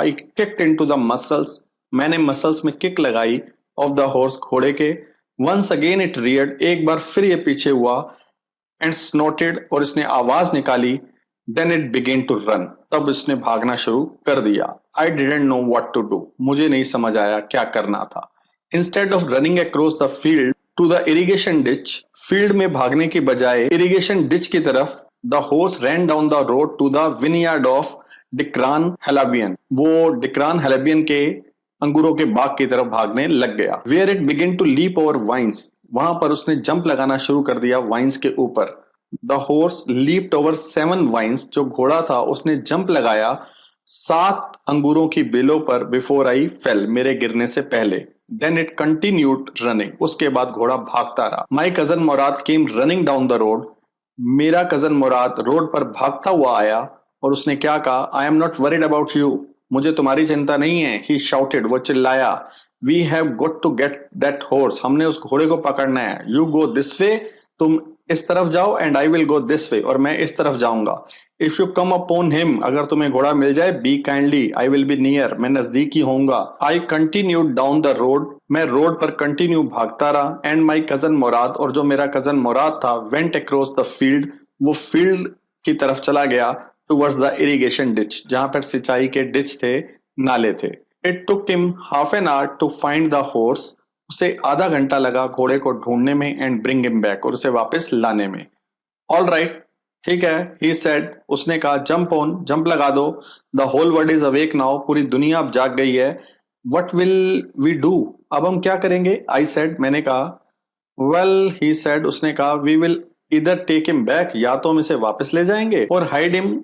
I kicked into the muscles, मैंने muscles में kick लगाई ऑफ द हॉर्स, घोड़े के। वंस अगेन इट रियर्ड, एक बार फिर ये पीछे हुआ, एंड स्नोटेड, और इसने आवाज निकाली। Then it began to run, तब इसने भागना शुरू कर दिया। I didn't know what to do, मुझे नहीं समझ आया क्या करना था। Instead of running across the field to the irrigation ditch, field में भागने की बजाय इरिगेशन डिच की तरफ, the horse ran down the road to the vineyard of Dikran Halabian, वो डिक्रान हेलाबियन के अंगूरों के बाग की तरफ भागने लग गया। Where it begin to leap over vines, वहां पर उसने जंप लगाना शुरू कर दिया वाइन्स के ऊपर। The horse leaped over 7 vines, जो घोड़ा था उसने जंप लगाया 7 अंगूरों की बेलों पर, बिफोर आई फेल, मेरे गिरने से पहले। देन इट कंटिन्यूड रनिंग, उसके बाद घोड़ा भागता रहा। My cousin Murad came running down the road, मेरा कजन मुराद रोड पर भागता हुआ आया, और उसने क्या कहा, I am not worried about you, मुझे तुम्हारी चिंता नहीं है। ही शाउटेड, वो चिल्लाया, we have got to get that horse, हमने उस घोड़े को पकड़ना है। यू गो दिस वे, तुम इस तरफ जाओ, and I will go this way, और मैं इस तरफ जाऊंगा। If you come upon him, अगर तुम्हें घोड़ा मिल जाए, be kindly, I will be near, मैं नजदीक ही होऊंगा। I continued down the road, मैं रोड पर कंटिन्यू भागता रहा। एंड माई कजन मुराद, और जो मेरा कजन मुराद था, वेंट अक्रॉस द फील्ड, वो फील्ड की तरफ चला गया, टुवर्ड्स द इरिगेशन डिच, जहां पर सिंचाई के डिच थे, नाले थे। It took him half an hour to find the horse, उसे आधा घंटा लगा घोड़े को ढूंढने में, एंड ब्रिंग हिम बैक, और उसे वापस लाने में। ऑल राइट, ठीक है, ही सेड, उसने कहा, जंप ऑन, जंप लगा दो, the whole world is awake now, पूरी दुनिया अब जाग गई है। व्हाट विल वी डू, अब हम क्या करेंगे। आई सेड, मैंने कहा। वेल, ही सेड, उसने कहा, वी विल इधर टेक हिम बैक, या तो हम इसे वापस ले जाएंगे, और hide him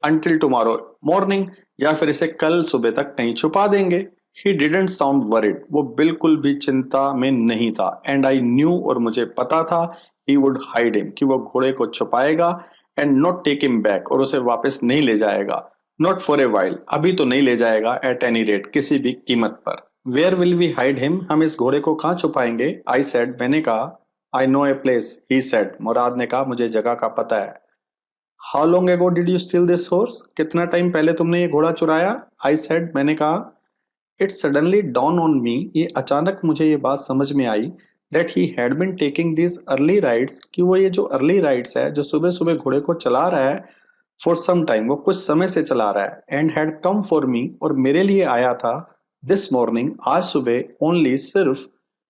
until tomorrow morning, या फिर इसे कल सुबह तक कहीं छुपा देंगे। ही डिडंट साउंड वरिड, वो बिल्कुल भी चिंता में नहीं था। एंड आई न्यू, और मुझे पता था, ही वुड हाइड हिम, कि वो घोड़े को छुपाएगा, and not take him back, और उसे वापस नहीं ले जाएगा। नॉट फॉर ए वाइल, अभी तो नहीं ले जाएगा, एट एनी रेट, किसी भी कीमत पर। Where will we hide him, हम इस घोड़े को कहाँ छुपाएंगे। आई सेड, मैंने कहा। I know a place, he said, मुराद ने कहा, मुझे जगह का पता है। How long ago did you steal this horse, कितना टाइम पहले तुमने ये घोड़ा चुराया। आई सेड, मैंने कहा। It suddenly dawned on me, ये अचानक मुझे ये बात समझ में आई, that he had been taking this early rides, कि वो ये जो अर्ली राइड्स है, जो सुबह सुबह घोड़े को चला रहा है, फॉर सम टाइम, वो कुछ समय से चला रहा है, and had come for me, और मेरे लिए आया था, दिस मॉर्निंग, आज सुबह, ओनली, सिर्फ,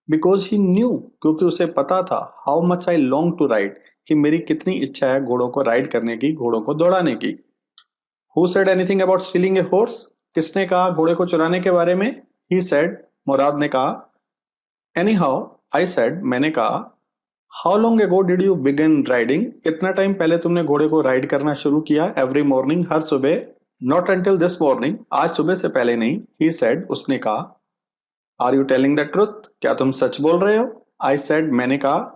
बिकॉज ही न्यू, क्योंकि उसे पता था, how much I long to ride, कि मेरी कितनी इच्छा है घोड़ों को राइड करने की, घोड़ों को दौड़ाने की। Who said anything about stealing a horse, किसने कहा घोड़े को चुराने के बारे में। ही सेड, मुराद ने कहा। एनी हाउ, आई सेड, मैंने कहा। How long ago did you begin riding, कितना टाइम पहले तुमने घोड़े को राइड करना शुरू किया, एवरी मॉर्निंग, हर सुबह। नॉट अंटिल दिस मॉर्निंग, आज सुबह से पहले नहीं। ही सेड, उसने कहा। Are you telling the truth, क्या तुम सच बोल रहे हो। आई सेड, मैंने कहा।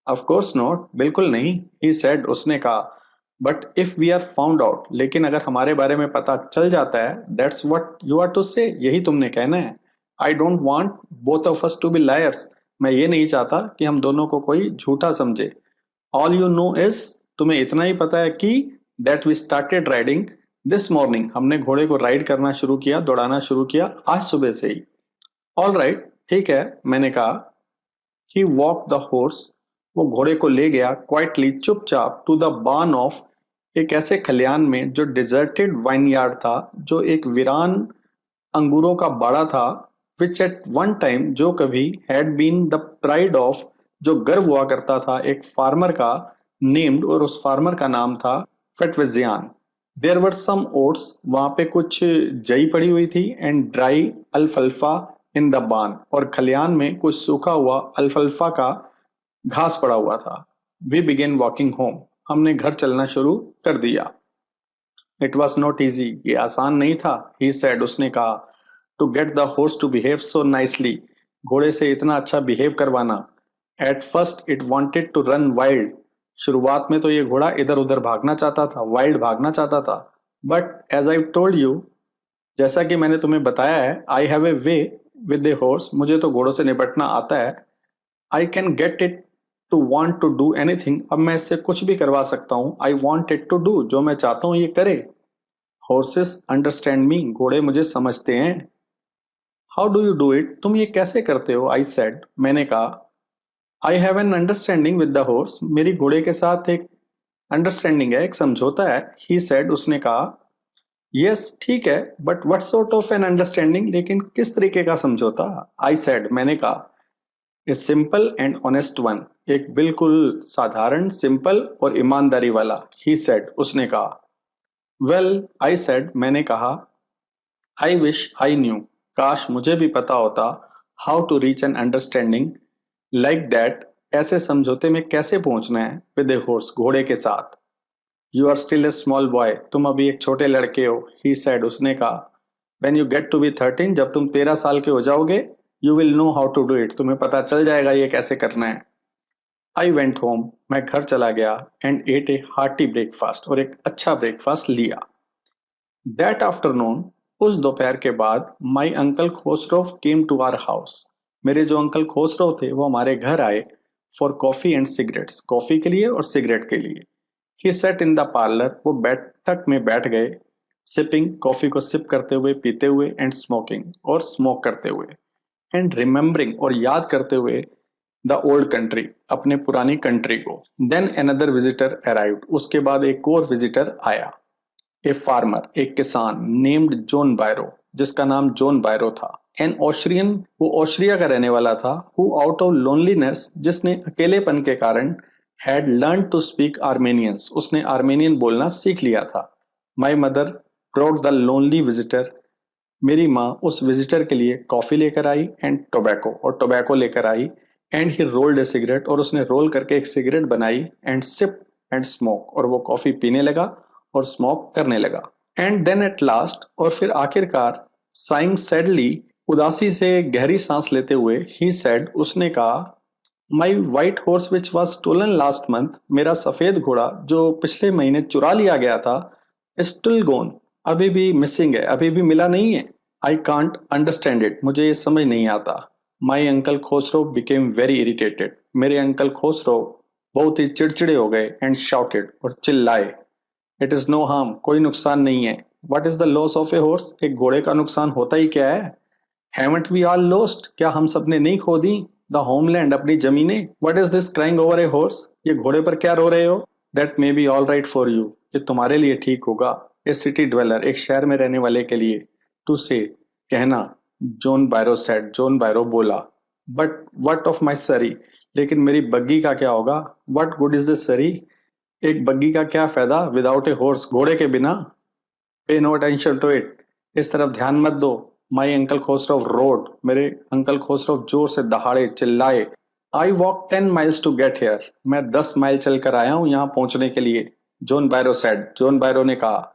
ऑफ कोर्स नॉट, बिल्कुल नहीं। ही सेड, उसने कहा। But if we are found out, लेकिन अगर हमारे बारे में पता चल जाता है, that's what you are to say, यही तुमने कहना है। I don't want both of us to be liars, मैं ये नहीं चाहता कि हम दोनों को कोई झूठा समझे। ऑल यू नो इज, तुम्हें इतना ही पता है कि, that we started riding this morning, हमने घोड़े को राइड करना शुरू किया, दौड़ाना शुरू किया, आज सुबह से ही। ऑल राइट, ठीक है, मैंने कहा। ही वॉक द हॉर्स, वो घोड़े को ले गया, क्वाइटली, चुपचाप, टू द बार्न ऑफ, एक ऐसे खलियान में जो डिजर्टेड वाइनयार्ड था, जो एक वीरान अंगूरों का बाड़ा था, विच एट वन टाइम, जो कभी, had been the pride of, जो गर्व हुआ करता था एक फार्मर का, नेम्ड, और उस फार्मर का नाम था फेटवेजियान। देयर वर सम ओट्स, वहां पे कुछ जई पड़ी हुई थी, एंड ड्राई अल्फल्फा इन द बान, और खलियान में कुछ सूखा हुआ अल्फल्फा का घास पड़ा हुआ था। वी बिगेन वॉकिंग होम, हमने घर चलना शुरू कर दिया। इट वॉज नॉट ईजी, ये आसान नहीं था। ही सेड, उसने कहा। To get the horse to behave so nicely, घोड़े से इतना अच्छा बिहेव करवाना। At first it wanted to run wild, शुरुआत में तो ये घोड़ा इधर उधर भागना चाहता था, वाइल्ड भागना चाहता था। But as I told you, जैसा कि मैंने तुम्हें बताया है, I have a way with a horse, मुझे तो घोड़ों से निपटना आता है। I can get it to want to do anything, अब मैं इससे कुछ भी करवा सकता हूँ। I want it to do, जो मैं चाहता हूँ ये करे। हॉर्सेस अंडरस्टैंड मी, घोड़े मुझे समझते हैं। How do you do it, तुम ये कैसे करते हो? आई सेड, मैंने कहा। I have an understanding with the horse, मेरी घोड़े के साथ एक अंडरस्टैंडिंग है, एक समझौता है। ही सेड, उसने कहा। यस, ठीक है, but what sort of an understanding, लेकिन किस तरीके का समझौता? आई सेड, मैंने कहा। A simple and honest one, एक बिल्कुल साधारण, सिंपल और ईमानदारी वाला। ही सेड, उसने कहा। वेल, आई सेड, मैंने कहा। आई विश आई न्यू, काश मुझे भी पता होता। How to reach an understanding like that, ऐसे समझौते में कैसे पहुंचना है। विद ए हॉर्स, घोड़े के साथ। You are still a small boy, तुम अभी एक छोटे लड़के हो। ही सेड, उसने कहा। When you get to be 13, जब तुम 13 साल के हो जाओगे, you will know how to do it, तुम्हें पता चल जाएगा ये कैसे करना है। आई वेंट होम, मैं घर चला गया। And ate a hearty breakfast, और एक अच्छा ब्रेकफास्ट लिया। दैट आफ्टरनून, उस दोपहर के बाद, my uncle Khosrove came to our house, मेरे जो अंकल खोसरोव थे वो हमारे घर आए। For coffee and cigarettes, coffee के लिए और सिगरेट के लिए। He sat in the parlour, वो बैठक में बैठ गए। सिपिंग, कॉफी को सिप करते हुए, पीते हुए। एंड स्मोकिंग, और स्मोक करते हुए। एंड रिमेम्बरिंग, और याद करते हुए। द ओल्ड कंट्री, अपने पुरानी कंट्री को। देन अनदर विजिटर अराइव्ड, उसके बाद एक और विजिटर आया। ए फार्मर, एक किसान। नेम्ड जॉन बायरो, जिसका नाम जॉन बायरो था। एन ऑस्ट्रियन, वो ऑस्ट्रिया का रहने वाला था। हु आउट ऑफ लोनलीनेस, जिसने अकेलेपन के कारण। Had learn to speak Armenians, उसने आर्मेनियन बोलना सीख लिया था। My mother brought the lonely visitor, मेरी माँ उस विजिटर के लिए कॉफी लेकर आई। एंड टोबैको, और टोबैको लेकर आई। And he rolled a cigarette, और उसने रोल करके एक सिगरेट बनाई। एंड सिप एंड स्मोक, और वो कॉफी पीने लगा और स्मोक करने लगा। एंड देन एट लास्ट, और फिर आखिरकार। साइंग सैडली, उदासी से गहरी सांस लेते हुए। ही सेड, उसने कहा। My white horse which was stolen last month, मेरा सफेद घोड़ा जो पिछले महीने चुरा लिया गया था। स्टिल गोन, अभी भी मिसिंग है, अभी भी मिला नहीं है। आई कांट अंडरस्टैंड इट, मुझे ये समझ नहीं आता। My uncle Khosrove became very irritated, मेरे अंकल खोसरो बहुत ही चिड़चिड़े हो गए। एंड शाउटेड, और चिल्लाए। इट इज नो हार्म, कोई नुकसान नहीं है। What is the loss of a horse, एक घोड़े का नुकसान होता ही क्या है। हैवंट वी ऑल लॉस्ट, क्या हम सबने नहीं खो दी। द होमलैंड, अपनी जमीनें। What is this crying over a horse, ये घोड़े पर क्या रो रहे हो। That may be all right for you, ये तुम्हारे लिए ठीक होगा। ए सिटी ड्वेलर, एक शहर में रहने वाले के लिए। टू से, कहना। जॉन बायरो सेड, जॉन बायरो बोला। बट व्हाट ऑफ माई सरी, लेकिन मेरी बग्गी का क्या होगा। व्हाट गुड इज दिस सरी, एक बग्गी का क्या फायदा। विदाउट ए हॉर्स, घोड़े के बिना। पे नो अटेंशन टू इट, इस तरफ ध्यान मत दो। माई अंकल खोसरव रोड, मेरे अंकल खोसरव जोर से दहाड़े, चिल्लाए। I walk 10 miles to get here, मैं 10 माइल चलकर आया हूं यहां पहुंचने के लिए। जॉन बायरो सेड, जॉन बायरो ने कहा।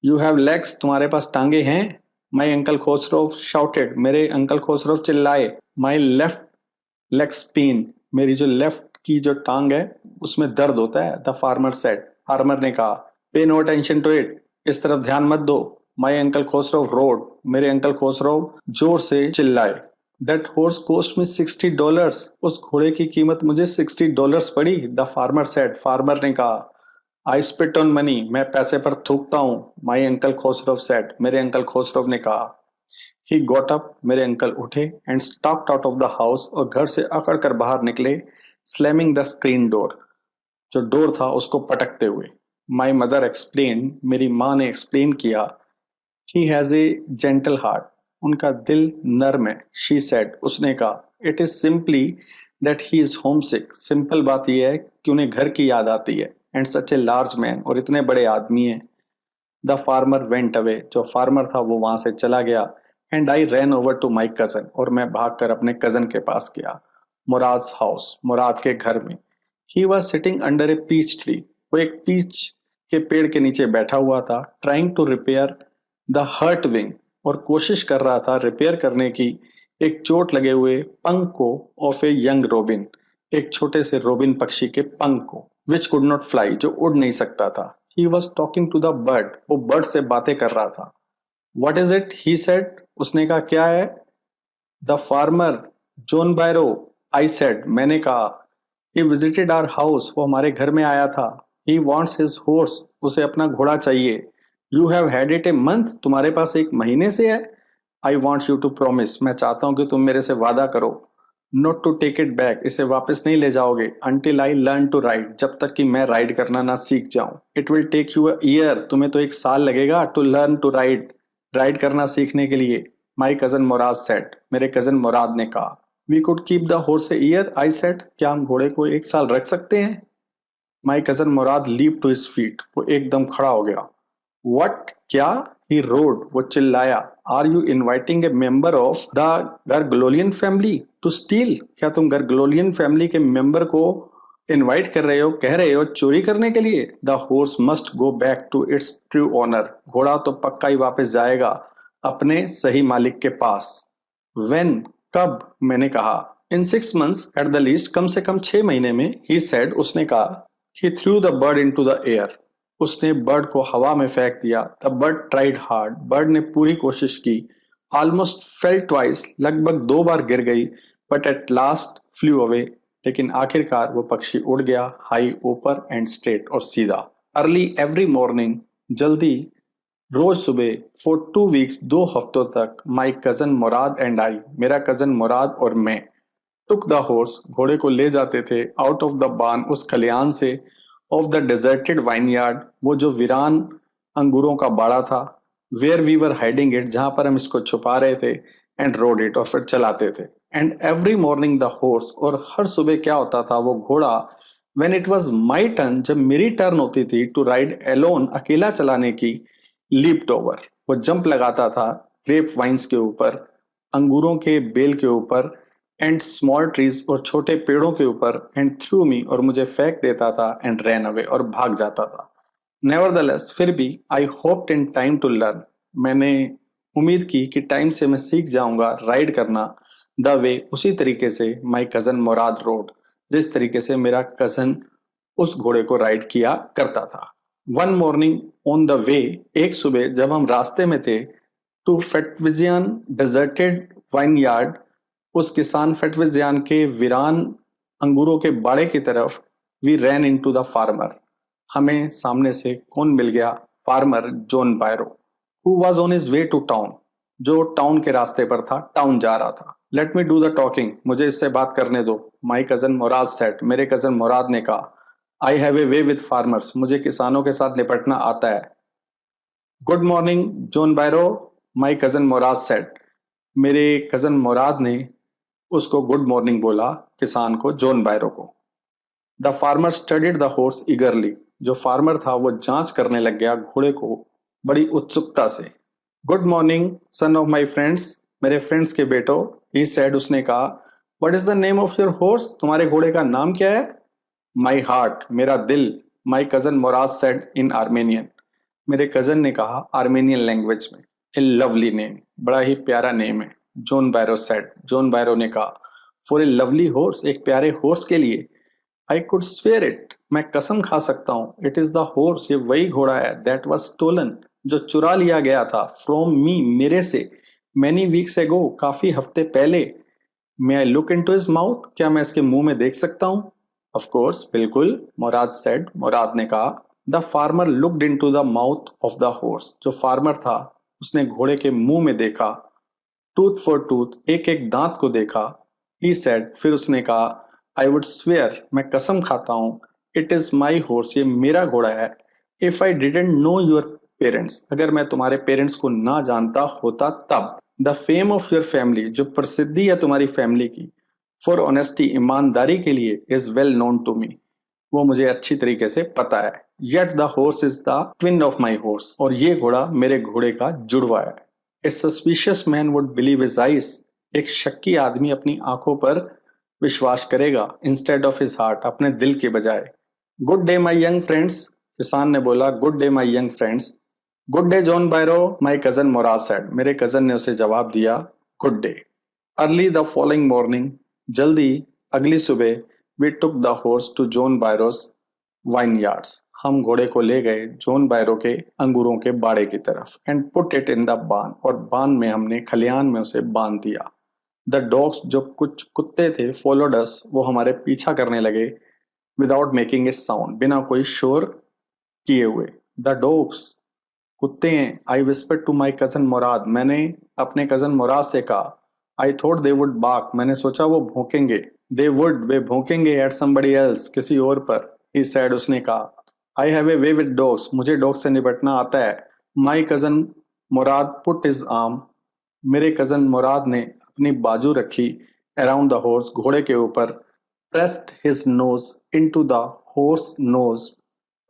यू हैव लेग्स, तुम्हारे पास टांगे हैं। माई अंकल खोसरव शाउटेड, मेरे अंकल खोसरव चिल्लाए। माई लेफ्ट लेग स्पिन, मेरी जो लेफ्ट की जो टांग है उसमें दर्द होता है। द फार्मर सेड, फार्मर ने कहा। पे नो अटेंशन टू इट, इस तरफ ध्यान मत दो। माई अंकल खोसरो रोड, मेरे अंकल खोसरो जोर से चिल्लाए। दैट हॉर्स कोस्ट में $60, उस घोड़े की कीमत मुझे $60 पड़ी। द फार्मर सेड, फार्मर ने कहा। आई स्पिट ऑन मनी, मैं पैसे पर थूकता हूँ। माई अंकल खोसरो सेड, मेरे अंकल खोसरो ने कहा। ही गॉट अप, मेरे अंकल उठे। And stopped out of the house, और घर से अकड़ कर बाहर निकले। स्लैमिंग द स्क्रीन डोर, जो डोर था उसको पटकते हुए। माई मदर एक्सप्लेन, मेरी माँ ने एक्सप्लेन किया। He has a gentle heart, उनका दिल नर्म है। शी सेड, उसने कहा। It is simply that he is home sick, simple बात यह है कि उन्हें घर की याद आती है। And such a large man, और इतने बड़े आदमी हैं। द फार्मर वेंट अवे, जो फार्मर था वो वहां से चला गया। And I ran over to my cousin, और मैं भागकर अपने कजन के पास गया। मुराद हाउस, मुराद के घर में। He was sitting under a peach tree, वो एक पीच के पेड़ के नीचे बैठा हुआ था। Trying to repair the hurt wing, और कोशिश कर रहा था रिपेयर करने की एक चोट लगे हुए पंख को। ऑफ ए यंग रोबिन, एक छोटे से रोबिन पक्षी के पंख को। विच कुड नॉट फ्लाई, जो उड़ नहीं सकता था। He was talking to the bird, वो बर्ड से बातें कर रहा था। What is it, he said, उसने कहा। क्या है। The farmer, John Byro. I said, मैंने कहा। ही विजिटेड आवर हाउस, वो हमारे घर में आया था। ही वॉन्ट्स हिज हॉर्स, उसे अपना घोड़ा चाहिए। You have had it a month, तुम्हारे पास एक महीने से है। I want you to promise, मैं चाहता हूं कि तुम मेरे से वादा करो। Not to take it back, इसे वापस नहीं ले जाओगे। Until I learn to ride, जब तक कि मैं राइड करना ना सीख जाऊं। It will take you a year, तुम्हें तो एक साल लगेगा to learn to ride, ride करना सीखने के लिए। माई कजन मुराद सेट, मेरे कजन मुराद ने कहा। We could keep the horse a year, I said, क्या हम घोड़े को एक साल रख सकते हैं? My cousin Murad leap to his feet, वो एकदम खड़ा हो गया। वट, क्या? ही रोड, वो चिल्लाया। Are you inviting a member of the Garoghlanian family to steal, क्या तुम गर्गलोलियन फैमिली के मेंबर को इनवाइट कर रहे हो, कह रहे हो चोरी करने के लिए? The horse must go back to its true owner, घोड़ा तो पक्का ही वापस जाएगा अपने सही मालिक के पास। वेन, कब? मैंने कहा। In 6 months at the least, कम से कम 6 महीने में। ही सेड, उसने कहा। He threw the bird into the air, उसने बर्ड को हवा में फेंक दिया। The bird tried hard, bird ने पूरी कोशिश की। ऑलमोस्ट फेल ट्वाइस, लगभग 2 बार गिर गई। But at last flu away, लेकिन आखिरकार वो पक्षी उड़ गया, हाई, ऊपर एंड स्ट्रेट, और सीधा। अर्ली एवरी मॉर्निंग, जल्दी, रोज सुबह, फॉर 2 weeks, 2 हफ्तों तक, माई कजन मुराद एंड आई, मेरा कजन मुराद और मैं, टुक द हॉर्स, घोड़े को ले जाते थे, आउट ऑफ द बान, उस खलियान से, ऑफ द डेजर्टेड वाइनयार्ड, वो जो वीरान अंगूरों का बाड़ा था, where we were hiding it, जहां पर हम इसको छुपा रहे थे, एंड रोड इट, और फिर चलाते थे। And every morning the horse, और हर सुबह क्या होता था, वो घोड़ा, when it was my turn, जब मेरी टर्न होती थी टू राइड एलोन, अकेला चलाने की, लीप्ड ओवर, वो जंप लगाता था ग्रेप वाइन्स के ऊपर, अंगूरों के बेल के ऊपर, एंड स्मॉल ट्रीज, और छोटे पेड़ों के ऊपर, एंड थ्रू मी, और मुझे फेंक देता था, एंड रैन अवे, और भाग जाता था। नेवरदलेस, फिर भी, I hoped in time to learn, मैंने उम्मीद की कि टाइम से मैं सीख जाऊंगा राइड करना, द वे, उसी तरीके से, माई कजन मुराद रोड, जिस तरीके से मेरा कजन उस घोड़े को राइड किया करता था। One morning on the way, एक सुबह जब हम रास्ते में थे, टू फेटविजियन डेजर्टेड वाइन यार्ड, उस किसान फेटविजियन के वीरान अंगूरों के बाड़े की तरफ, we ran into the farmer, हमें सामने से कौन मिल गया? Farmer John Byro, who was on his way to town, जो टाउन के रास्ते पर था, टाउन जा रहा था। Let me do the talking, मुझे इससे बात करने दो। माई कजन मुराद सेट, मेरे कजन मुराद ने कहा। I have a way with farmers, मुझे किसानों के साथ निपटना आता है। Good morning John Byro, my cousin Murad said, मेरे कजन मुराद ने उसको गुड मॉर्निंग बोला, किसान को, जॉन बायरो को। The farmer studied the horse ईगरली, जो फार्मर था वो जांच करने लग गया घोड़े को बड़ी उत्सुकता से। Good morning son of my friends, मेरे फ्रेंड्स के बेटो, ही सेड, उसने कहा। What is the name of your horse, तुम्हारे घोड़े का नाम क्या है? माई हार्ट, मेरा दिल, my cousin Mourad said in Armenian, मेरे कजन ने कहा आर्मेनियन लैंग्वेज में। ए लवली नेम, बड़ा ही प्यारा नेम है। जॉन बायरो सेड, जॉन बायरो ने कहा। फॉर ए लवली हॉर्स, एक प्यारे हॉर्स के लिए। आई कुड स्वेयर इट, मैं कसम खा सकता हूँ। इट इज द हॉर्स, ये वही घोड़ा है, दैट वॉज स्टोलन, जो चुरा लिया गया था, फ्रॉम मी, मेरे से, मैनी वीक्स एगो, काफी हफ्ते पहले। May I look into his mouth, क्या मैं इसके मुंह में देख सकता हूँ? ऑफ कोर्स, बिल्कुल, मुराद सेड, मुराद ने कहा। The farmer looked into the mouth of the horse, जो फार्मर था उसने घोड़े के मुंह में देखा, टूथ फॉर टूथ, एक एक दांत को देखा। ही सेड, फिर उसने कहा, आई वुड स्वेयर, मैं कसम खाता हूँ, इट इज माई हॉर्स, ये मेरा घोड़ा है। If I didn't know your parents, अगर मैं तुम्हारे पेरेंट्स को ना जानता होता तब। The fame of your family, जो प्रसिद्धि है तुम्हारी फैमिली की, फॉर ऑनेस्टी, ईमानदारी के लिए, is well known to me, वो मुझे अच्छी तरीके से पता है। Yet the horse is the twin of my horse, और ये घोड़ा मेरे घोड़े का जुड़वा है। A suspicious man would believe his eyes, एक शक्की आदमी अपनी आंखों पर विश्वास करेगा, इंस्टेड ऑफ हिज हार्ट, अपने दिल के बजाय। Good day my young friends, किसान ने बोला, good day my young friends. Good day John Byro, my cousin Mourad said, मेरे कजन ने उसे जवाब दिया, good day. Early the following morning, जल्दी अगली सुबह, we took the horse to John Byro's vineyards, हम घोड़े को ले गए जॉन बायरो के अंगूरों के बाड़े की तरफ, and put it in the बान, और बान में हमने, खलियान में उसे बांध दिया। द डॉग्स, जो कुछ कुत्ते थे, फॉलोड अस, वो हमारे पीछा करने लगे, विदाउट मेकिंग ए साउंड, बिना कोई शोर किए हुए। द डॉग्स, कुत्ते हैं। आई विस्पर्ड टू माई कजन मुराद, मैंने अपने कजन मुराद से कहा। आई थॉट दे वुड बाक, मैंने सोचा वो भौंकेंगे। दे वुड, वे भौंकेंगे एट समबडी एल्स, किसी और पर। ही सैड, उसने कहा। I have a way with dogs, मुझे डॉग से निपटना आता है। My cousin Mourad put his arm, मेरे कजन मुराद ने अपनी बाजू रखी अराउंड द हॉर्स, घोड़े के ऊपर। Pressed his nose into the horse nose,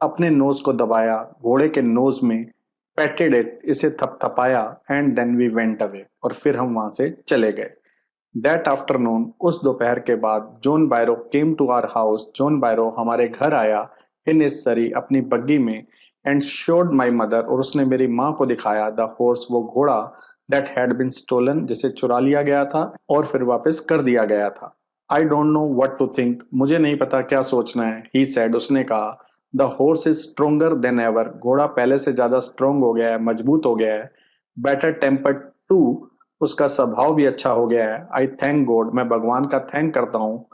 अपने नोज को दबाया घोड़े के नोज में। पैटेड इट, इसे थपथपाया। And then we went away, और फिर हम वहां से चले गए। दैट आफ्टरनून, उस दोपहर के बाद, John Byro came to our house, John Byro हमारे घर आया इन इज सरी, अपनी बग्गी में। एंड शोड माई मदर, और उसने मेरी माँ को दिखाया द हॉर्स, वो घोड़ा। दैट हैड बिन स्टोलन, जिसे चुरा लिया गया था और फिर वापस कर दिया गया था। I don't know what to think, मुझे नहीं पता क्या सोचना है। ही सैड, उसने कहा। The horse is stronger then ever, घोड़ा पहले से ज्यादा स्ट्रोंग हो गया है, मजबूत हो गया है। बेटर टेम्पर्ड टू, उसका स्वभाव भी अच्छा हो गया है। आई थैंक गॉड, मैं भगवान का थैंक करता हूँ।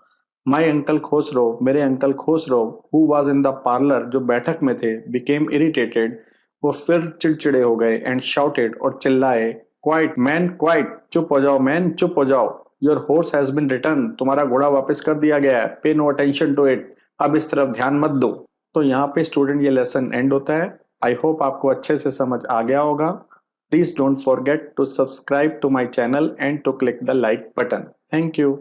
माई अंकल खुसरो, मेरे uncle Khusro, who was in the parlour, जो बैठक में थे, बिकेम इरिटेटेड, वो फिर चिड़चिड़े हो गए। एंड शाउटेड, और चिल्लाए। क्वाइट मैन, क्वाइट, चुप हो जाओ मैन, चुप हो जाओ। Your horse has been return, तुम्हारा घोड़ा वापस कर दिया गया है। पे नो अटेंशन टू इट, अब इस तरफ ध्यान मत दो। तो यहाँ पे स्टूडेंट ये लेसन एंड होता है। आई होप आपको अच्छे से समझ आ गया होगा। Please don't forget to subscribe to my channel and to click the like button. Thank you.